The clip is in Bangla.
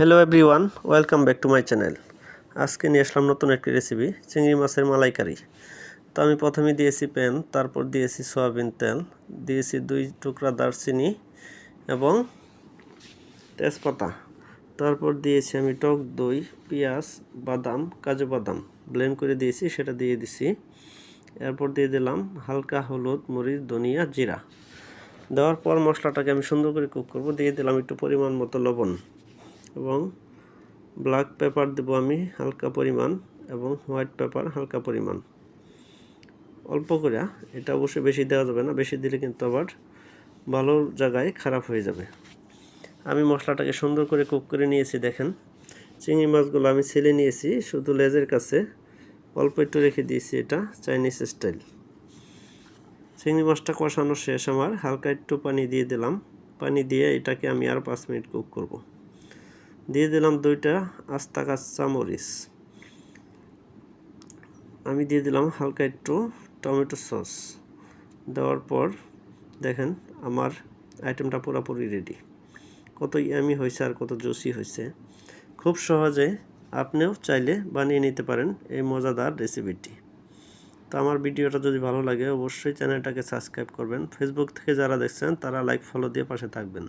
Hello everyone, welcome back to my channel. আজকে নিয়ে আসলাম নতুন একটি রেসিপি, চিংড়ি মাছের মালাইকারি। তো আমি প্রথমে দিয়েছি প্যান, তারপর দিয়েছি সয়াবিন তেল, দিয়েছি 2 টুকরা দারচিনি এবং তেজপাতা। তারপর দিয়েছি আমি টক দই, পেঁয়াজ, বাদাম, কাজু বাদাম ব্লেন্ড করে দিয়েছি, সেটা দিয়ে দিছি। এরপর দিয়ে দিলাম হালকা হলুদ, মরিচ, ধনিয়া, জিরা। দেওয়ার পর মশলাটাকে আমি সুন্দর করে কুক করব। দিয়ে দিলাম একটু পরিমাণ মতো লবণ এবং ব্ল্যাক পেপার দেব আমি হালকা পরিমাণ এবং হোয়াইট পেপার হালকা পরিমাণ, অল্প করে। এটা অবশ্যই বেশি দেওয়া যাবে না, বেশি দিলে কিন্তু আবার ভালো জায়গায় খারাপ হয়ে যাবে। আমি মশলাটাকে সুন্দর করে কুক করে নিয়েছি। দেখেন, চিংড়ি মাছগুলো আমি ছেলে নিয়েছি শুধু লেজের কাছে, অল্প একটু রেখে দিয়েছি। এটা চাইনিজ স্টাইল। চিংড়ি মাছটা কষানো শেষ আমার, হালকা একটু পানি দিয়ে দিলাম। পানি দিয়ে এটাকে আমি আর 5 মিনিট কুক করব। দিয়ে দিলাম 2টা আস্তা কাঁচা মরিচ। আমি দিয়ে দিলাম হালকা একটু টমেটো সস। দেওয়ার পর দেখেন আমার আইটেমটা পুরোপুরি রেডি। কত ইয়ামি হয়েছে আর কত জুসি হয়েছে। খুব সহজে আপনিও চাইলে বানিয়ে নিতে পারেন এই মজাদার রেসিপিটি। তো আমার ভিডিওটা যদি ভালো লাগে অবশ্যই চ্যানেলটাকে সাবস্ক্রাইব করবেন। ফেসবুক থেকে যারা দেখছেন তারা লাইক ফলো দিয়ে পাশে থাকবেন।